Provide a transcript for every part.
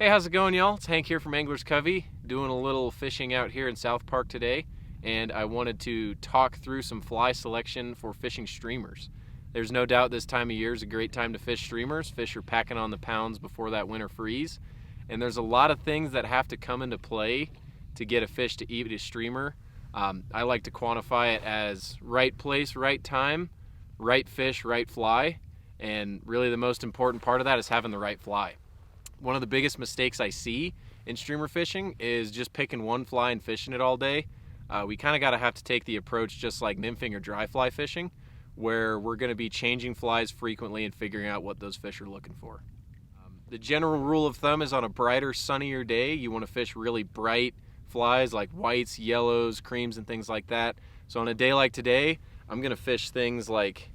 Hey, how's it going, y'all? It's Hank here from Anglers Covey, doing a little fishing out here in South Park today, and I wanted to talk through some fly selection for fishing streamers. There's no doubt this time of year is a great time to fish streamers. Fish are packing on the pounds before that winter freeze, and there's a lot of things that have to come into play to get a fish to eat a streamer. I like to quantify it as right place, right time, right fish, right fly, and really the most important part of that is having the right fly. One of the biggest mistakes I see in streamer fishing is just picking one fly and fishing it all day. We kind of got to have to take the approach just like nymphing or dry fly fishing, where we're going to be changing flies frequently and figuring out what those fish are looking for. The general rule of thumb is on a brighter, sunnier day, you want to fish really bright flies like whites, yellows, creams, and things like that. So on a day like today, I'm going to fish things like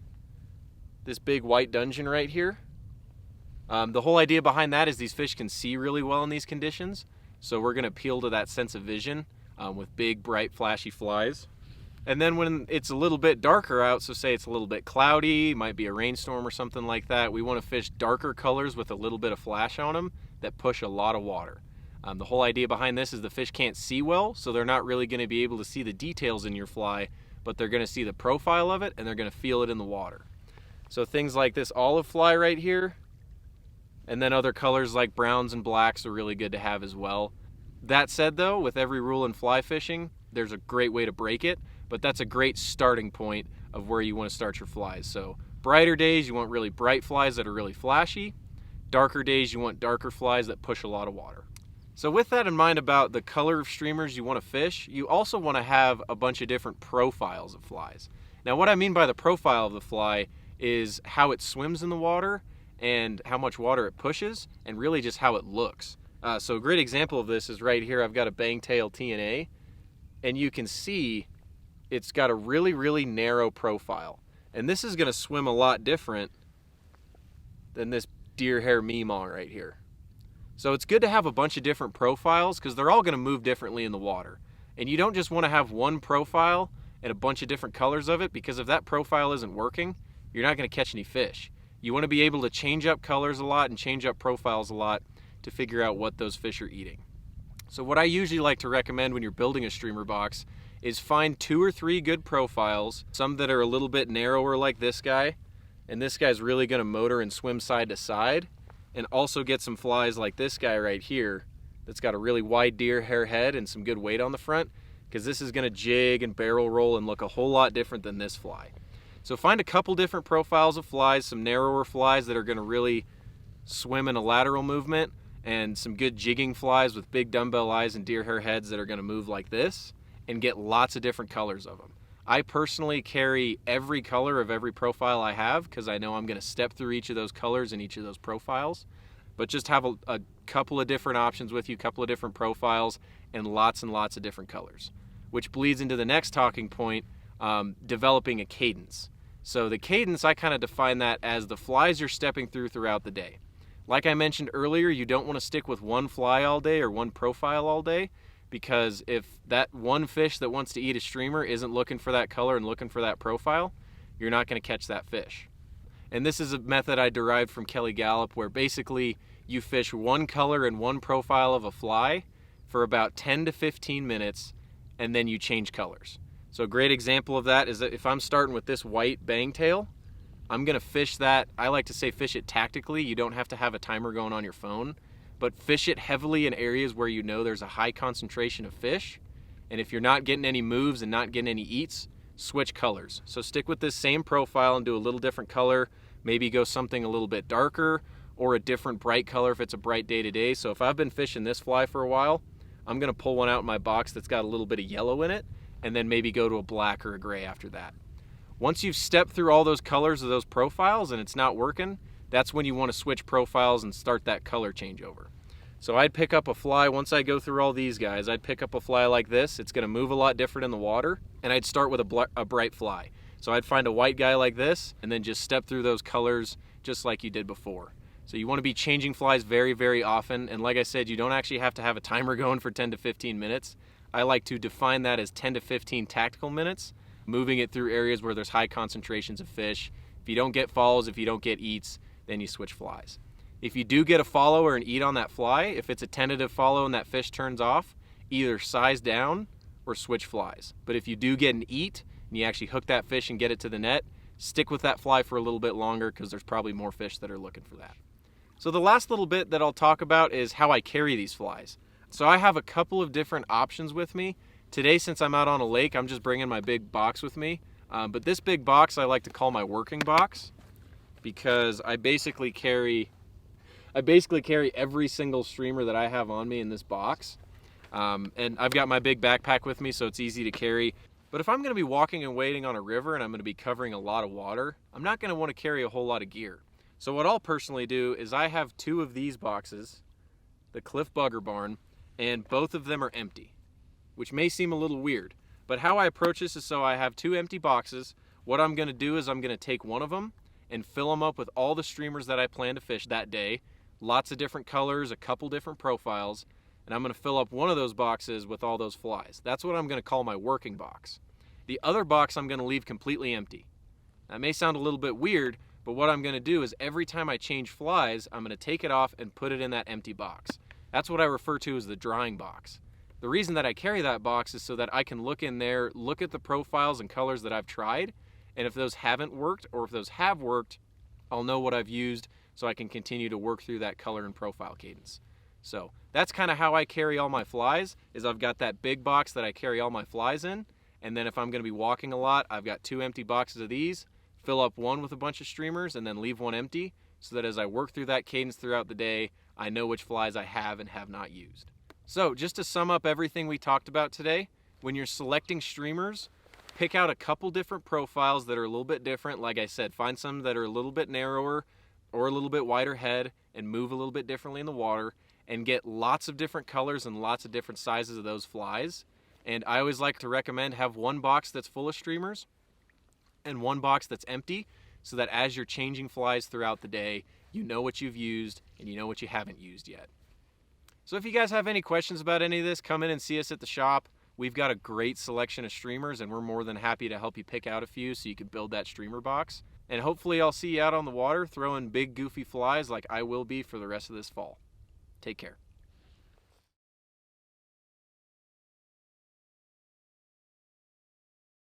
this big white dudgeon right here. The whole idea behind that is these fish can see really well in these conditions, so we're going to appeal to that sense of vision with big, bright, flashy flies. And then when it's a little bit darker out, so say it's a little bit cloudy, might be a rainstorm or something like that, we want to fish darker colors with a little bit of flash on them that push a lot of water. The whole idea behind this is the fish can't see well, so they're not really going to be able to see the details in your fly, but they're going to see the profile of it and they're going to feel it in the water. So things like this olive fly right here, and then other colors like browns and blacks are really good to have as well. That said though, with every rule in fly fishing, there's a great way to break it, but that's a great starting point of where you want to start your flies. So brighter days, you want really bright flies that are really flashy. Darker days, you want darker flies that push a lot of water. So with that in mind about the color of streamers you want to fish, you also want to have a bunch of different profiles of flies. Now what I mean by the profile of the fly is how it swims in the water and how much water it pushes, and really just how it looks. So a great example of this is right here. I've got a bangtail TNA, and you can see it's got a really, really narrow profile. And this is going to swim a lot different than this deer hair meemaw right here. So it's good to have a bunch of different profiles because they're all going to move differently in the water. And you don't just want to have one profile and a bunch of different colors of it, because if that profile isn't working, you're not going to catch any fish. You want to be able to change up colors a lot and change up profiles a lot to figure out what those fish are eating. So what I usually like to recommend when you're building a streamer box is find 2 or 3 good profiles, some that are a little bit narrower like this guy, and this guy's really going to motor and swim side to side, and also get some flies like this guy right here that's got a really wide deer hair head and some good weight on the front, because this is going to jig and barrel roll and look a whole lot different than this fly. So find a couple different profiles of flies, some narrower flies that are going to really swim in a lateral movement, and some good jigging flies with big dumbbell eyes and deer hair heads that are going to move like this, and get lots of different colors of them. I personally carry every color of every profile I have because I know I'm going to step through each of those colors in each of those profiles, but just have a couple of different options with you, a couple of different profiles, and lots of different colors, which bleeds into the next talking point, developing a cadence. So the cadence, I kind of define that as the flies you're stepping through throughout the day. Like I mentioned earlier, you don't want to stick with one fly all day or one profile all day, because if that one fish that wants to eat a streamer isn't looking for that color and looking for that profile, you're not going to catch that fish. And this is a method I derived from Kelly Gallup, where basically you fish one color and one profile of a fly for about 10 to 15 minutes, and then you change colors. So a great example of that is that if I'm starting with this white bangtail, I'm going to fish that. I like to say fish it tactically. You don't have to have a timer going on your phone, but fish it heavily in areas where you know there's a high concentration of fish. And if you're not getting any moves and not getting any eats, switch colors. So stick with this same profile and do a little different color. Maybe go something a little bit darker or a different bright color if it's a bright day to day. So if I've been fishing this fly for a while, I'm going to pull one out in my box that's got a little bit of yellow in it, and then maybe go to a black or a gray after that. Once you've stepped through all those colors of those profiles and it's not working, that's when you want to switch profiles and start that color changeover. So I'd pick up a fly, once I go through all these guys, I'd pick up a fly like this. It's going to move a lot different in the water, and I'd start with a bright fly. So I'd find a white guy like this and then just step through those colors just like you did before. So you want to be changing flies very, very often, and like I said, you don't actually have to have a timer going for 10 to 15 minutes. I like to define that as 10 to 15 tactical minutes, moving it through areas where there's high concentrations of fish. If you don't get falls, if you don't get eats, then you switch flies. If you do get a follow or an eat on that fly, if it's a tentative follow and that fish turns off, either size down or switch flies. But if you do get an eat and you actually hook that fish and get it to the net, stick with that fly for a little bit longer because there's probably more fish that are looking for that. So the last little bit that I'll talk about is how I carry these flies. So I have a couple of different options with me. Today, since I'm out on a lake, I'm just bringing my big box with me. But this big box I like to call my working box because I basically carry every single streamer that I have on me in this box. And I've got my big backpack with me, so it's easy to carry. But if I'm going to be walking and wading on a river and I'm going to be covering a lot of water, I'm not going to want to carry a whole lot of gear. So what I'll personally do is I have two of these boxes, the Cliff Bugger Barn, and both of them are empty, which may seem a little weird. But how I approach this is so I have two empty boxes. What I'm going to do is I'm going to take one of them and fill them up with all the streamers that I plan to fish that day. Lots of different colors, a couple different profiles, and I'm going to fill up one of those boxes with all those flies. That's what I'm going to call my working box. The other box I'm going to leave completely empty. That may sound a little bit weird, but what I'm going to do is every time I change flies, I'm going to take it off and put it in that empty box. That's what I refer to as the drying box. The reason that I carry that box is so that I can look in there, look at the profiles and colors that I've tried, and if those haven't worked or if those have worked, I'll know what I've used so I can continue to work through that color and profile cadence. So that's kind of how I carry all my flies, is I've got that big box that I carry all my flies in, and then if I'm going to be walking a lot, I've got two empty boxes of these, fill up one with a bunch of streamers, and then leave one empty, so that as I work through that cadence throughout the day, I know which flies I have and have not used. So just to sum up everything we talked about today, when you're selecting streamers, pick out a couple different profiles that are a little bit different. Like I said, find some that are a little bit narrower or a little bit wider head and move a little bit differently in the water, and get lots of different colors and lots of different sizes of those flies. And I always like to recommend have one box that's full of streamers and one box that's empty, so that as you're changing flies throughout the day, you know what you've used and you know what you haven't used yet. So if you guys have any questions about any of this, come in and see us at the shop. We've got a great selection of streamers, and we're more than happy to help you pick out a few so you can build that streamer box. And hopefully I'll see you out on the water throwing big goofy flies like I will be for the rest of this fall. Take care.